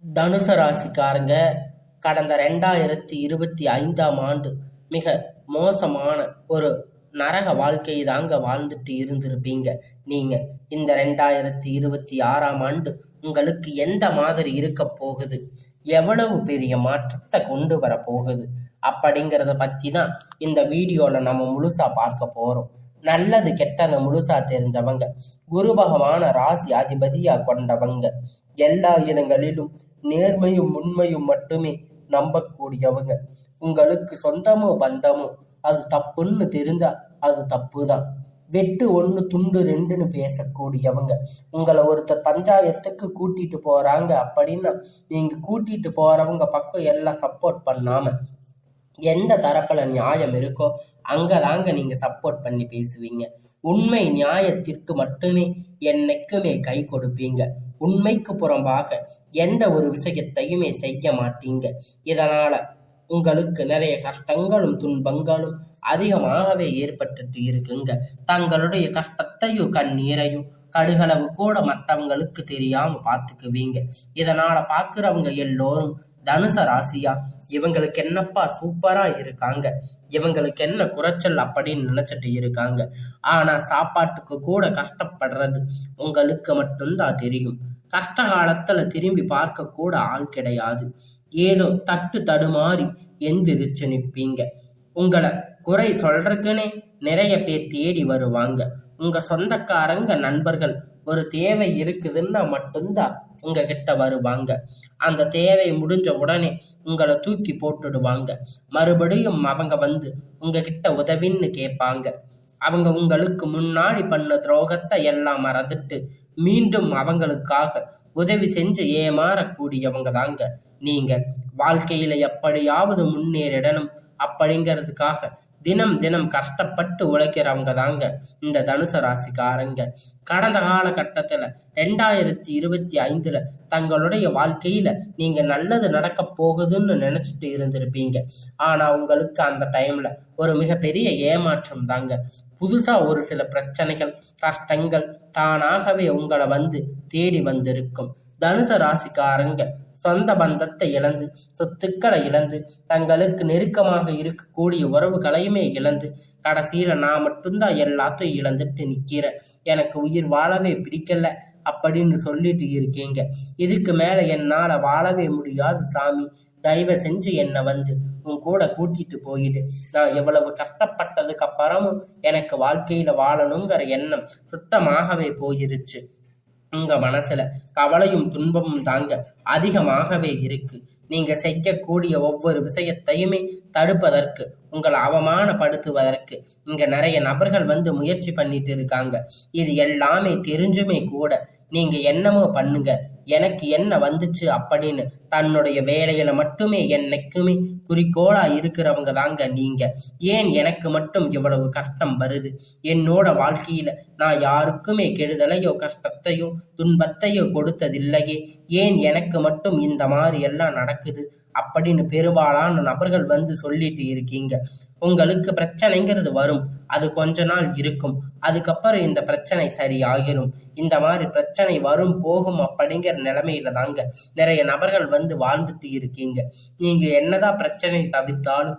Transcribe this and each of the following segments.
தனுசு ராசிக்காரங்க கடந்த 2025ஆம் ஆண்டு மிக மோசமான ஒரு நரக வாழ்க்கையை தாங்க வாழ்ந்துட்டு இருந்திருப்பீங்க. நீங்க இந்த 2026ஆம் ஆண்டு உங்களுக்கு எந்த மாதிரி இருக்க போகுது, எவ்வளவு பெரிய மாற்றத்தை கொண்டு வர போகுது அப்படிங்கிறத பத்தி தான் இந்த வீடியோல நம்ம முழுசா பார்க்க போறோம். நல்லது கெட்டதை முழுசா தெரிஞ்சவங்க, குரு பகவான ராசி அதிபதியா கொண்டவங்க, எல்லா இடங்களிலும் நேர்மையும் உண்மையும் மட்டுமே நம்பக்கூடியவங்க, உங்களுக்கு சொந்தமோ பந்தமோ அது தப்புன்னு தெரிஞ்சா அது தப்பு தான், வெட்டு ஒன்று துண்டு ரெண்டுன்னு பேசக்கூடியவங்க, உங்களை ஒருத்தர் பஞ்சாயத்துக்கு கூட்டிட்டு போறாங்க அப்படின்னா நீங்க கூட்டிட்டு போறவங்க பக்கம் எல்லாம் சப்போர்ட் பண்ணாம எந்த தரப்புல நியாயம் இருக்கோ அங்கதாங்க நீங்க சப்போர்ட் பண்ணி பேசுவீங்க. உண்மை நியாயத்திற்கு மட்டுமே என்னைக்குமே கை கொடுப்பீங்க. உண்மைக்கு புறம்பாக எந்த ஒரு விஷயத்தையுமே செய்ய மாட்டீங்க. இதனால உங்களுக்கு நிறைய கஷ்டங்களும் துன்பங்களும் அதிகமாகவே ஏற்பட்டுட்டு இருக்குங்க. தங்களுடைய கஷ்டத்தையும் கண்ணீரையும் கடுகளவு கூட மற்றவங்களுக்கு தெரியாம பார்த்துக்குவீங்க. இதனால பாக்குறவங்க எல்லோரும் தனுச ராசியா, இவங்களுக்கு என்னப்பா சூப்பரா இருக்காங்க, இவங்களுக்கு என்ன குறைச்சல் அப்படின்னு நினைச்சிட்டு இருக்காங்க. ஆனா சாப்பாட்டுக்கு கூட கஷ்டப்படுறது உங்களுக்கு மட்டும்தான் தெரியும். கஷ்ட காலத்துல திரும்பி பார்க்க கூட ஆள் கிடையாது. ஏதோ தட்டு தடுமாறி எந்திரிச்சு நிற்பீங்க. உங்களை குறை சொல்றதுக்குன்னே நிறைய பேர் தேடி வருவாங்க. உங்க சொந்தக்காரங்க நண்பர்கள் ஒரு தேவை இருக்குதுன்னா மட்டும்தான் உங்ககிட்ட வருவாங்க. அந்த தேவை முடிஞ்ச உடனே உங்களை தூக்கி போட்டுடுவாங்க. மறுபடியும் அவங்க வந்து உங்ககிட்ட உதவின்னு கேட்பாங்க. அவங்க உங்களுக்கு முன்னாடி பண்ண துரோகத்தை எல்லாம் மறந்துட்டு மீண்டும் அவங்களுக்காக உதவி செஞ்சு ஏமாறக்கூடியவங்க தாங்க நீங்க. வாழ்க்கையில எப்படியாவது முன்னேறிடணும் அப்படிங்கிறதுக்காக தினம் தினம் கஷ்டப்பட்டு உழைக்கிறவங்க தாங்க இந்த தனுசு ராசிக்காரங்க. கடந்த காலகட்டத்துல 2025ல தங்களுடைய வாழ்க்கையில நீங்க நல்லது நடக்க போகுதுன்னு நினைச்சிட்டு இருந்திருப்பீங்க. ஆனா உங்களுக்கு அந்த டைம்ல ஒரு மிகப்பெரிய ஏமாற்றம் தாங்க. புதுசா ஒரு சில பிரச்சனைகள் கஷ்டங்கள் தானாகவே உங்களை வந்து தேடி வந்திருக்கும். தனுசு ராசிக்காரங்க சொந்த பந்தத்தை இழந்து, சொத்துக்களை இழந்து, தங்களுக்கு நெருக்கமாக இருக்கக்கூடிய உறவுகளையுமே இழந்து, கடைசியில நான் மட்டும்தான் எல்லாத்தையும் இழந்துட்டு நிக்கிறேன், எனக்கு உயிர் வாழவே பிடிக்கல அப்படின்னு சொல்லிட்டு இருக்கீங்க. இதுக்கு மேல என்னால வாழவே முடியாது சாமி, தயவு செஞ்சு என்னை வந்து உன் கூட கூட்டிட்டு போயிடு. நான் எவ்வளவு கஷ்டப்பட்டதுக்கு அப்புறமும் எனக்கு வாழ்க்கையில வாழணுங்கிற எண்ணம் சுத்தமாகவே போயிருச்சு. உங்க மனசுல கவலையும் துன்பமும் தாங்க அதிகமாகவே இருக்கு. நீங்க செய்யக்கூடிய ஒவ்வொரு விஷயத்தையுமே தடுப்பதற்கு, உங்களை அவமானப்படுத்துவதற்கு இங்க நிறைய நபர்கள் வந்து முயற்சி பண்ணிட்டு இருக்காங்க. இது எல்லாமே தெரிஞ்சுமே கூட நீங்க என்னமோ பண்ணுங்க, எனக்கு என்ன வந்துச்சு அப்படின்னு தன்னுடைய வேலையில மட்டுமே என்னைக்குமே குறிக்கோளா இருக்கிறவங்க தாங்க நீங்க. ஏன் எனக்கு மட்டும் இவ்வளவு கஷ்டம் வருது, என்னோட வாழ்க்கையில நான் யாருக்குமே கெடுதலையோ கஷ்டத்தையோ துன்பத்தையோ கொடுத்ததில்லையே, ஏன் எனக்கு மட்டும் இந்த மாதிரி எல்லாம் நடக்குது அப்படின்னு பெரும்பாலான நபர்கள் வந்து சொல்லிட்டு இருக்கீங்க. உங்களுக்கு பிரச்சனைங்கிறது வரும், அது கொஞ்ச நாள் இருக்கும், அதுக்கப்புறம் இந்த பிரச்சனை சரியாகிடும். இந்த மாதிரி பிரச்சனை வரும் போகும் அப்படிங்கிற நிலைமையில தாங்க நிறைய நபர்கள் வந்து வாழ்ந்துட்டு இருக்கீங்க. நீங்க என்னதான் பிரச்சனை தவிர்த்தாலும்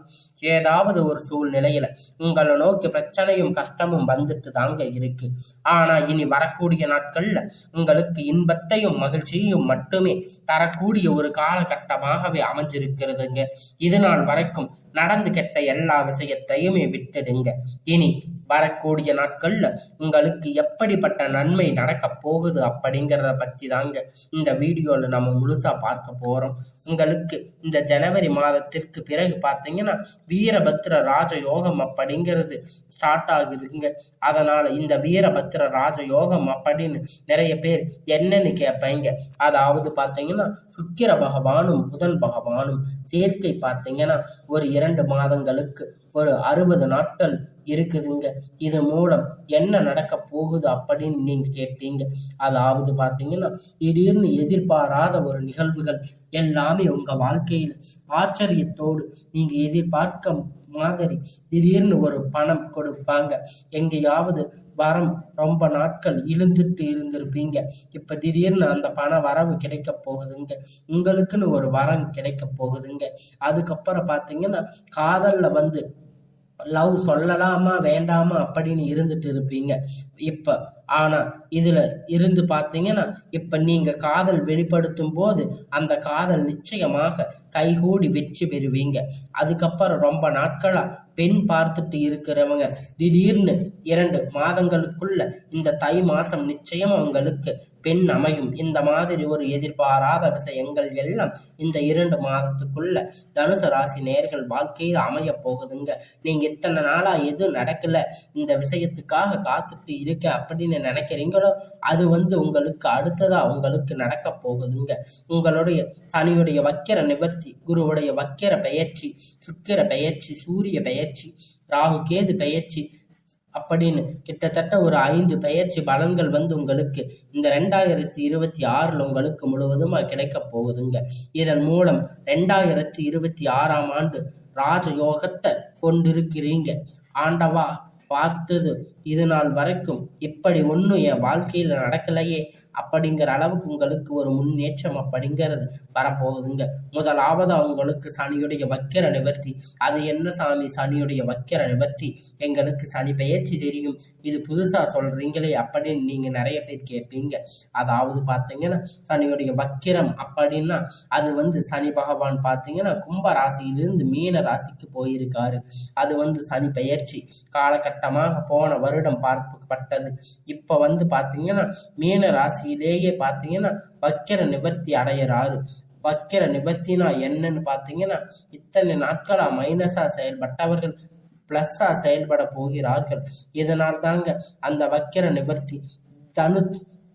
ஏதாவது ஒரு சூழ்நிலையில உங்களை நோக்கி பிரச்சனையும் கஷ்டமும் வந்துட்டு தாங்க இருக்கு. ஆனா இனி வரக்கூடிய நாட்கள்ல உங்களுக்கு இன்பத்தையும் மகிழ்ச்சியையும் மட்டுமே தரக்கூடிய ஒரு காலகட்டமாகவே அமைஞ்சிருக்கிறதுங்க. இது நாள் வரைக்கும் நடந்து கெட்ட எல்லா விஷயத்தையுமே விட்டுடுங்க. இனி வரக்கூடிய நாட்கள்ல உங்களுக்கு எப்படிப்பட்ட நன்மை நடக்க போகுது அப்படிங்கிறத பத்தி தாங்க இந்த வீடியோல நம்ம முழுசா பார்க்க போறோம். உங்களுக்கு இந்த ஜனவரி மாதத்திற்கு பிறகு பார்த்தீங்கன்னா வீரபத்ர ராஜயோகம் அப்படிங்கிறது ஸ்டார்ட் ஆகுதுங்க. அதனால இந்த வீரபத்ர ராஜயோகம் அப்படின்னு நிறைய பேர் என்னன்னு கேட்பீங்க. அதாவது பார்த்தீங்கன்னா சுக்கிர பகவானும் புதன் பகவானும் சேர்க்கை பார்த்தீங்கன்னா ஒரு 2 மாதங்களுக்கு ஒரு 60 நாட்கள் இருக்குதுங்க. இது மூலம் என்ன நடக்க போகுது அப்படின்னு நீங்க கேட்பீங்க. அதாவது பார்த்தீங்கன்னா திடீர்னு எதிர்பாராத ஒரு நிகழ்வுகள் எல்லாமே உங்க வாழ்க்கையில் ஆச்சரியத்தோடு நீங்க எதிர்பார்க்க மாதிரி திடீர்னு ஒரு பணம் கொடுப்பாங்க. எங்கேயாவது வரம் ரொம்ப நாட்கள் இழுந்துட்டு இருந்திருப்பீங்க. இப்ப திடீர்னு அந்த பண வரவு கிடைக்க போகுதுங்க. உங்களுக்குன்னு ஒரு வரம் கிடைக்க போகுதுங்க. அதுக்கப்புறம் பார்த்தீங்கன்னா காதல்ல வந்து லவ் சொல்லலாமா வேண்டாமா அப்படின்னு இருந்துட்டு இருப்பீங்க. இப்ப ஆனா இதுல இருந்து பார்த்தீங்கன்னா இப்ப நீங்க காதல் வெளிப்படுத்தும் போது அந்த காதல் நிச்சயமாக கைகூடி வெற்றி பெறுவீங்க. அதுக்கப்புறம் ரொம்ப நாட்களா பெண் பார்த்துட்டு இருக்கிறவங்க திடீர்னு 2 மாதங்களுக்குள்ள இந்த தை மாசம் நிச்சயம் உங்களுக்கு பெண் அமையும். இந்த மாதிரி ஒரு எதிர்பாராத விஷயங்கள் எல்லாம் இந்த 2 மாதத்துக்குள்ள தனுசு ராசி நேயர்கள் வாழ்க்கையில் அமைய போகுதுங்க. நீங்க இத்தனை நாளா எதுவும் நடக்கல, இந்த விஷயத்துக்காக காத்துட்டு இருக்க அப்படின்னு நினைக்கிறீங்களோ அது வந்து உங்களுக்கு அடுத்ததா உங்களுக்கு நடக்க போகுதுங்க. உங்களுடைய சனியுடைய வக்கிர நிவர்த்தி, குருவுடைய வக்கிர பெயர்ச்சி, சுக்கிர பெயர்ச்சி, சூரிய பெயர்ச்சி, ராகு கேது பெயர்ச்சி அப்படின்னு கிட்டத்தட்ட ஒரு 5 பெயர்ச்சி பலன்கள் வந்து உங்களுக்கு இந்த 2026 உங்களுக்கு முழுவதுமா கிடைக்க போகுதுங்க. இதன் மூலம் 2026ஆம் ஆண்டு ராஜயோகத்தை கொண்டிருக்கிறீங்க. ஆண்டவா பார்த்தது இது நாள் வரைக்கும் இப்படி ஒன்றும் என் வாழ்க்கையில் நடக்கலையே அப்படிங்கிற அளவுக்கு உங்களுக்கு ஒரு முன்னேற்றம் அப்படிங்கிறது வரப்போகுதுங்க. முதலாவது உங்களுக்கு சனியுடைய வக்கிர நிவர்த்தி. அது என்ன சாமி சனியுடைய வக்கிர நிவர்த்தி? எங்களுக்கு சனி பெயர்ச்சி தெரியும், இது புதுசா சொல்றீங்களே அப்படின்னு நீங்க நிறைய பேர் கேட்பீங்க. அதாவது பார்த்தீங்கன்னா சனியுடைய வக்கிரம் அப்படின்னா அது வந்து சனி பகவான் பார்த்தீங்கன்னா கும்ப ராசியிலிருந்து மீன ராசிக்கு போயிருக்காரு. அது வந்து சனி பெயர்ச்சி காலகட்டமாக போன வருடம் பார்க்கப்பட்டது. இப்ப வந்து பார்த்தீங்கன்னா மீன ராசியிலேயே பார்த்தீங்கன்னா வக்கிர நிவர்த்தி அடையிறாரு. வக்கிர நிவர்த்தினா என்னன்னு பார்த்தீங்கன்னா இத்தனை நாட்களா மைனஸா செயல்பட்டவர்கள் பிளஸ்ஸா செயல்பட போகிறார்கள். இதனால் தாங்க அந்த வக்கிர நிவர்த்தி.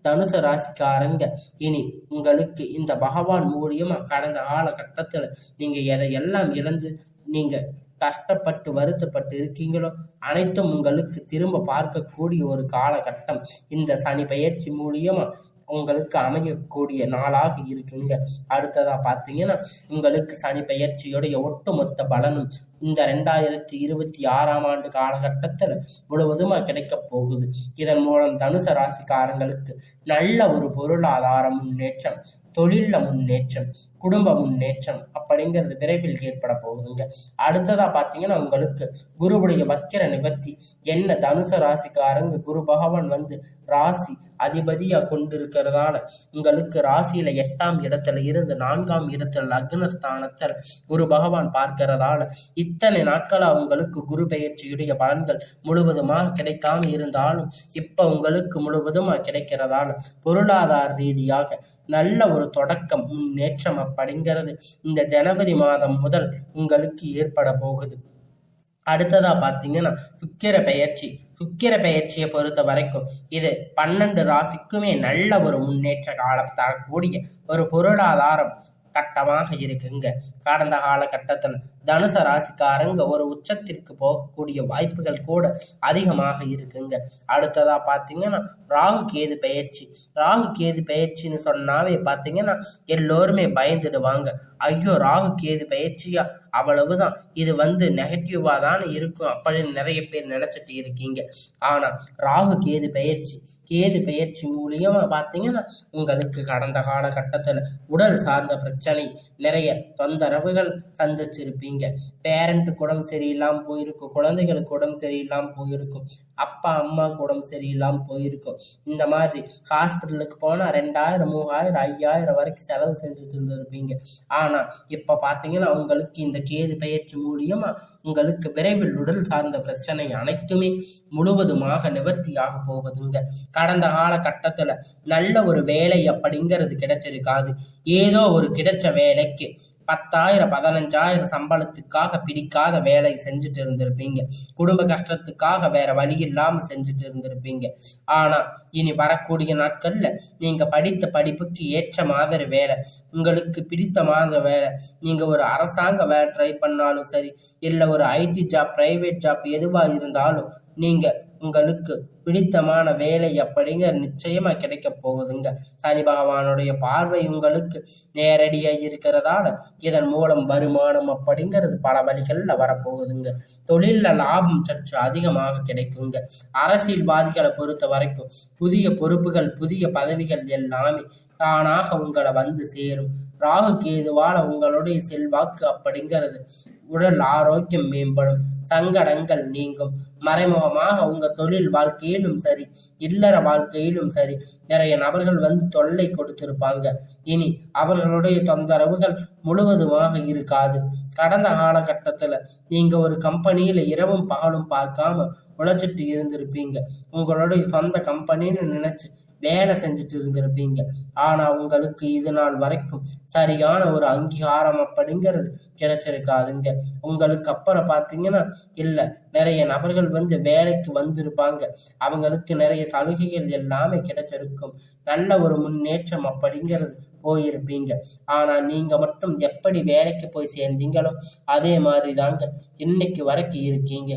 தனுசு ராசிக்காரங்க இனி உங்களுக்கு இந்த பகவான் மூலியமா கடந்த காலகட்டத்தில் நீங்க எதையெல்லாம் இழந்து நீங்க கஷ்டப்பட்டு வருத்தப்பட்டு இருக்கீங்களோ அனைத்தும் உங்களுக்கு திரும்ப பார்க்கக்கூடிய ஒரு காலகட்டம் இந்த சனி பெயர்ச்சி மூலியமா உங்களுக்கு அமையக்கூடிய நாளாக இருக்குங்க. அடுத்ததா பார்த்தீங்கன்னா உங்களுக்கு சனி பெயர்ச்சியுடைய ஒட்டுமொத்த பலனும் இந்த 2026ஆம் ஆண்டு காலகட்டத்தில் முழுவதுமாக கிடைக்க போகுது. இதன் மூலம் தனுசு ராசிக்காரங்களுக்கு நல்ல ஒரு பொருளாதார முன்னேற்றம், தொழில முன்னேற்றம், குடும்ப முன்னேற்றம் அப்படிங்கிறது விரைவில் ஏற்பட போகுதுங்க. அடுத்ததா பார்த்தீங்கன்னா உங்களுக்கு குருவுடைய வக்கிர நிவர்த்தி. என்ன தனுசு ராசிக்காரங்க குரு பகவான் வந்து ராசி அதிபதியா கொண்டிருக்கிறதால உங்களுக்கு ராசியில 8ஆம் இடத்துல இருந்து 4ஆம் இடத்துல லக்னஸ்தானத்தில் குரு பகவான் பார்க்கிறதால இத்தனை நாட்களா உங்களுக்கு குரு பெயர்ச்சியுடைய பலன்கள் முழுவதுமாக கிடைக்காம இருந்தாலும் இப்ப உங்களுக்கு முழுவதுமாக கிடைக்கிறதால பொருளாதார ரீதியாக நல்ல ஒரு தொடக்கம் முன்னேற்றம் அப்படிங்கிறது இந்த ஜனவரி மாதம் முதல் உங்களுக்கு ஏற்பட போகுது. அடுத்ததா பார்த்தீங்கன்னா சுக்கிர பெயர்ச்சியை பொறுத்த வரைக்கும் இது 12 ராசிக்குமே நல்ல ஒரு முன்னேற்ற காலம் தரக்கூடிய ஒரு பொருளாதாரம் கட்டமாக இருக்குங்க. கடந்த காலகட்டத்தில் தனுசு ராசிக்காரங்க ஒரு உச்சத்திற்கு போகக்கூடிய வாய்ப்புகள் கூட அதிகமாக இருக்குங்க. அடுத்ததா பார்த்தீங்கன்னா ராகு கேது பெயர்ச்சின்னு சொன்னாவே பார்த்தீங்கன்னா எல்லோருமே பயந்துடுவாங்க. ஐயோ ராகு கேது பெயர்ச்சியா, அவ்வளவுதான், இது வந்து நெகட்டிவா தானே இருக்கும் அப்படின்னு நிறைய பேர் நினைச்சிட்டு இருக்கீங்க. ஆனா ராகு கேது பெயர்ச்சி மூலியமா பார்த்தீங்கன்னா உங்களுக்கு கடந்த காலகட்டத்தில் உடல் சார்ந்த பிரச்சனை நிறைய தொந்தரவுகள் சந்திச்சிருப்பீங்க. பேரண்ட்டுக்கு உடம்பு சரியில்லாமல் போயிருக்கும், குழந்தைகளுக்கு உடம்பு சரியில்லாமல் போயிருக்கும், அப்பா அம்மாவுக்கு உடம்பு சரியில்லாமல் போயிருக்கும். இந்த மாதிரி ஹாஸ்பிட்டலுக்கு போனால் 2000, 3000, 5000 வரைக்கும் செலவு செஞ்சுட்டு இருந்திருப்பீங்க. ஆனால் இப்போ பார்த்தீங்கன்னா உங்களுக்கு இந்த கேது பெயர்ச்சி மூலியமா உங்களுக்கு விரைவில் உடல் சார்ந்த பிரச்சனை அனைத்துமே முழுவதுமாக நிவர்த்தியாக போகுதுங்க. கடந்த காலகட்டத்தில் நல்ல ஒரு வேலை அப்படிங்கிறது கிடைச்சிருக்காது. ஏதோ ஒரு கிடைச்ச வேலைக்கு 10,000, 15,000 சம்பளத்துக்காக பிடிக்காத வேலை செஞ்சுட்டு இருந்திருப்பீங்க. குடும்ப கஷ்டத்துக்காக வேற வழி இல்லாமல் செஞ்சுட்டு இருந்திருப்பீங்க. ஆனா இனி வரக்கூடிய நாட்கள்ல நீங்க படித்த படிப்புக்கு ஏற்ற மாதிரி வேலை, உங்களுக்கு பிடித்த மாதிரி வேலை, நீங்க ஒரு அரசாங்க வேலை ட்ரை பண்ணாலும் சரி, இல்லை ஒரு ஐடி ஜாப், பிரைவேட் ஜாப் எதுவா இருந்தாலும் நீங்க உங்களுக்கு பிடித்தமான வேலை அப்படிங்கிற நிச்சயமா கிடைக்க போகுதுங்க. சனி பகவானுடைய பார்வை உங்களுக்கு நேரடியா இருக்கிறதால இதன் மூலம் வருமானம் அப்படிங்கிறது பல வழிகள்ல வரப்போகுதுங்க. தொழில்ல லாபம் சற்று அதிகமாக கிடைக்குங்க. அரசியல்வாதிகளை பொறுத்த வரைக்கும் புதிய பொறுப்புகள் புதிய பதவிகள் எல்லாமே தானாக உங்களை வந்து சேரும். ராகு கேதுவால உங்களுடைய செல்வாக்கு அப்படிங்கிறது உடல் ஆரோக்கியம் மேம்படும். சங்கடங்கள் நீங்கும். மறைமுகமாக உங்க தொழில் வாழ்க்கையிலும் சரி இல்லற வாழ்க்கையிலும் சரி நிறைய நபர்கள் வந்து தொல்லை கொடுத்திருப்பாங்க. இனி அவர்களுடைய தொந்தரவுகள் முழுவதுமாக இருக்காது. கடந்த காலகட்டத்துல நீங்க ஒரு கம்பெனியில இரவும் பகலும் பார்க்காம உழைச்சிட்டு இருந்திருப்பீங்க. உங்களுடைய சொந்த கம்பெனின்னு நினைச்சு வேலை செஞ்சுட்டு இருந்திருப்பீங்க. ஆனா உங்களுக்கு இது நாள் வரைக்கும் சரியான ஒரு அங்கீகாரம் அப்படிங்கிறது கிடைச்சிருக்காதுங்க. உங்களுக்கு அப்புறம் பார்த்தீங்கன்னா இல்லை, நிறைய நபர்கள் வந்து வேலைக்கு வந்திருப்பாங்க. அவங்களுக்கு நிறைய சலுகைகள் எல்லாமே கிடைச்சிருக்கும். நல்ல ஒரு முன்னேற்றம் அப்படிங்கிறது போயிருப்பீங்க. ஆனா நீங்க மட்டும் எப்படி வேலைக்கு போய் சேர்ந்தீங்களோ அதே மாதிரி தாங்க இன்னைக்கு வரைக்கும் இருக்கீங்க.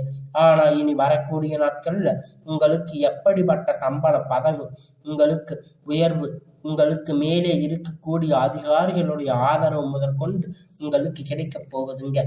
ஆனா இனி வரக்கூடிய நாட்கள்ல உங்களுக்கு எப்படிப்பட்ட சம்பள பதவி, உங்களுக்கு உயர்வு, உங்களுக்கு மேலே இருக்கக்கூடிய அதிகாரிகளுடைய ஆதரவு முதற்கொண்டு உங்களுக்கு கிடைக்க போகுதுங்க.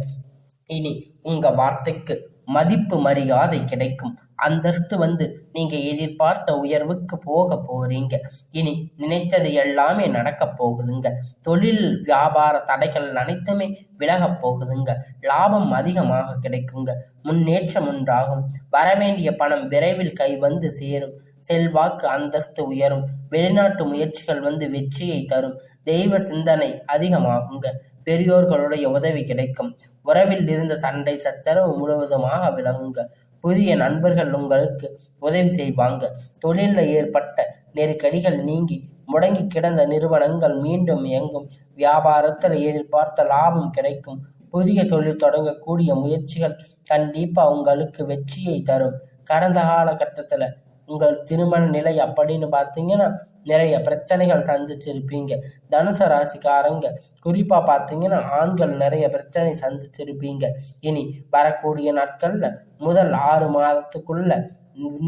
இனி உங்க வார்த்தைக்கு மதிப்பு மரியாதை கிடைக்கும். அந்தஸ்து வந்து நீங்க எதிர்பார்த்த உயர்வுக்கு போக போறீங்க. இனி நினைத்தது எல்லாமே நடக்க போகுதுங்க. தொழில் வியாபார தடைகள் அனைத்துமே விலக போகுதுங்க. லாபம் அதிகமாக கிடைக்குங்க. முன்னேற்றம் உண்டாகும். வரவேண்டிய பணம் விரைவில் கை வந்து சேரும். செல்வாக்கு அந்தஸ்து உயரும். வெளிநாட்டு முயற்சிகள் வந்து வெற்றியை தரும். தெய்வ சிந்தனை அதிகமாகுங்க. பெரியோர்களுடைய உதவி கிடைக்கும். உறவில் இருந்த சண்டை சச்சரவு முழுவதுமாக விலகுங்க. புதிய நண்பர்கள் உங்களுக்கு உதவி செய்வாங்க. தொழிலில் ஏற்பட்ட நெருக்கடிகள் நீங்கி முடங்கி கிடந்த நிறுவனங்கள் மீண்டும் இயங்கும். வியாபாரத்தில் எதிர்பார்த்த லாபம் கிடைக்கும். புதிய தொழில் தொடங்கக்கூடிய முயற்சிகள் கண்டிப்பா உங்களுக்கு வெற்றியை தரும். கடந்த காலகட்டத்தில் உங்கள் திருமண நிலை அப்படின்னு பார்த்தீங்கன்னா நிறைய பிரச்சனைகள் சந்திச்சிருப்பீங்க. தனுசு ராசிக்காரங்க குறிப்பா பார்த்தீங்கன்னா ஆண்கள் நிறைய பிரச்சனை சந்திச்சிருப்பீங்க. இனி வரக்கூடிய நாட்கள்ல முதல் 6 மாதத்துக்குள்ள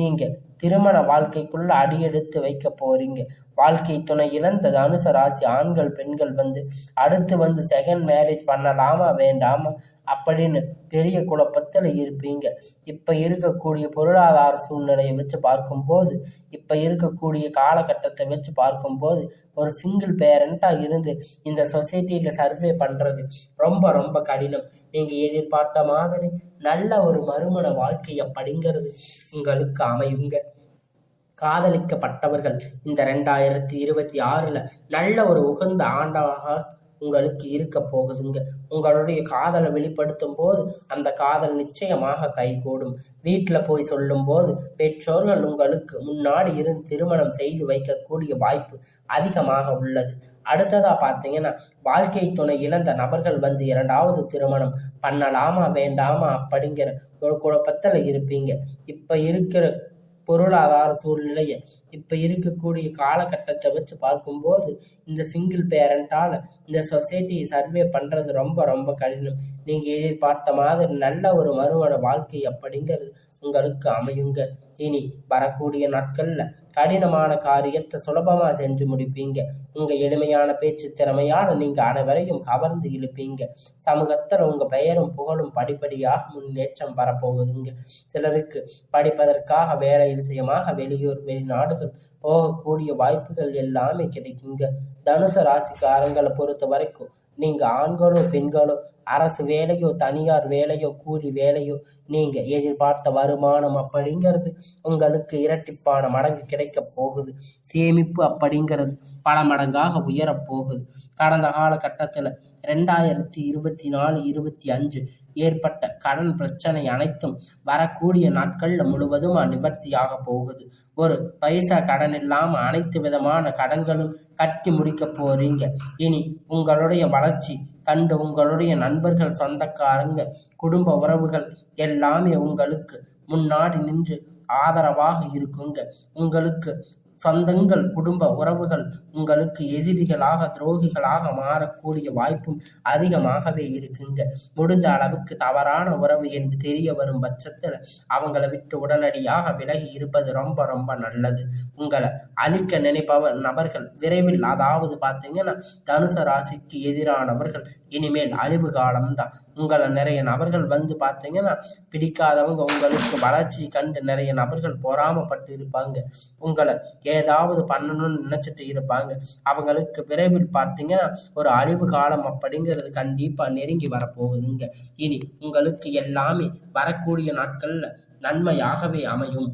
நீங்க திருமண வாழ்க்கைக்குள்ள அடியெடுத்து வைக்க போறீங்க. வாழ்க்கை துணை இழந்த தனுசு ராசி ஆண்கள் பெண்கள் வந்து அடுத்து வந்து செகண்ட் மேரேஜ் பண்ணலாமா வேண்டாமா அப்படின்னு பெரிய குழப்பத்தில் இருப்பீங்க. இப்ப இருக்கக்கூடிய பொருளாதார சூழ்நிலையை வச்சு பார்க்கும்போது, இப்ப இருக்கக்கூடிய காலகட்டத்தை வச்சு பார்க்கும்போது ஒரு சிங்கிள் பேரண்டா இருந்து இந்த சொசைட்டியில சர்வே பண்றது ரொம்ப ரொம்ப கடினம். நீங்க எதிர்பார்த்த மாதிரி நல்ல ஒரு மறுமண வாழ்க்கை அப்படிங்கிறது உங்களுக்கு அமையுங்க. காதலிக்கப்பட்டவர்கள் இந்த 2026 நல்ல ஒரு உகந்த ஆண்டாக உங்களுக்கு இருக்க போகுதுங்க. உங்களுடைய காதலை வெளிப்படுத்தும் போது அந்த காதல் நிச்சயமாக கைகூடும். வீட்டில் போய் சொல்லும் போது பெற்றோர்கள் உங்களுக்கு முன்னாடி இருந்து திருமணம் செய்து வைக்கக்கூடிய வாய்ப்பு அதிகமாக உள்ளது. அடுத்ததா பார்த்தீங்கன்னா வாழ்க்கை துணை இழந்த நபர்கள் வந்து 2வது திருமணம் பண்ணலாமா வேண்டாமா அப்படிங்கிற ஒரு குழப்பத்தில் இருப்பீங்க. இப்ப இருக்கிற பொருளாதார சூழ்நிலையை இப்போ இருக்கக்கூடிய காலகட்டத்தை வச்சு பார்க்கும்போது இந்த சிங்கிள் பேரண்டால் இந்த சொசைட்டியை சர்வே பண்ணுறது ரொம்ப ரொம்ப கடினம். நீங்கள் எதிர்பார்த்த மாதிரி நல்ல ஒரு மறுமண வாழ்க்கை அப்படிங்கிறது உங்களுக்கு அமையுங்க. இனி வரக்கூடிய நாட்களில் கடினமான காரியத்தை சுலபமாக செஞ்சு முடிப்பீங்க. உங்கள் எளிமையான பேச்சு திறமையால் நீங்கள் அனைவரையும் கவர்ந்து இழுப்பீங்க. சமூகத்தில் உங்கள் பெயரும் புகழும் படிப்படியாக முன்னேற்றம் வரப்போகுதுங்க. சிலருக்கு படிப்பதற்காக வேலை விஷயமாக வெளியூர் வெளிநாடுகள் போகக்கூடிய வாய்ப்புகள் எல்லாமே கிடைக்குங்க. தனுசு ராசிக்காரங்களை பொறுத்த வரைக்கும் நீங்கள் ஆண்களோ பெண்களோ அரசு வேலையோ தனியார் வேலையோ கூலி வேலையோ நீங்கள் எதிர்பார்த்த வருமானம் அப்படிங்கிறது உங்களுக்கு இரட்டிப்பான மடங்கு கிடைக்க போகுது. சேமிப்பு அப்படிங்கிறது பல மடங்காக உயரப்போகுது. கடந்த காலகட்டத்தில் 2024-25 ஏற்பட்ட கடன் பிரச்சனை அனைத்தும் வரக்கூடிய நாட்களில் முழுவதுமாக நிவர்த்தியாக போகுது. ஒரு பைசா கடன் இல்லாமல் அனைத்து விதமான கடன்களும் கட்டி முடிக்க போறீங்க. இனி உங்களுடைய வளர்ச்சி கண்டு உங்களுடைய நண்பர்கள் சொந்தக்காரங்க குடும்ப உறவுகள் எல்லாமே உங்களுக்கு முன்னாடி நின்று ஆதரவாக இருக்குங்க. உங்களுக்கு சொந்தங்கள் குடும்ப உறவுகள் உங்களுக்கு எதிரிகளாக துரோகிகளாக மாறக்கூடிய வாய்ப்பும் அதிகமாகவே இருக்குங்க. முடிஞ்ச அளவுக்கு தவறான உறவு என்று தெரிய வரும் பட்சத்தில் அவங்கள விட்டு உடனடியாக விலகி இருப்பது ரொம்ப ரொம்ப நல்லது. உங்களை அழிக்க நினைப்பவர் நபர்கள் விரைவில், அதாவது பார்த்தீங்கன்னா தனுசு ராசிக்கு எதிரானவர்கள் இனிமேல் அழிவு காலம்தான். உங்களை நிறைய நபர்கள் வந்து பார்த்தீங்கன்னா பிடிக்காதவங்க உங்களுக்கு வளர்ச்சி கண்டு நிறைய நபர்கள் பொறாமப்பட்டு இருப்பாங்க. உங்களை ஏதாவது பண்ணணும்னு நினச்சிட்டு இருப்பாங்க. அவங்களுக்கு விரைவில் பார்த்தீங்கன்னா ஒரு அழிவு காலம் அப்படிங்கிறது கண்டிப்பாக நெருங்கி வரப்போகுதுங்க. இனி உங்களுக்கு எல்லாமே வரக்கூடிய நாட்களில் நன்மையாகவே அமையும்.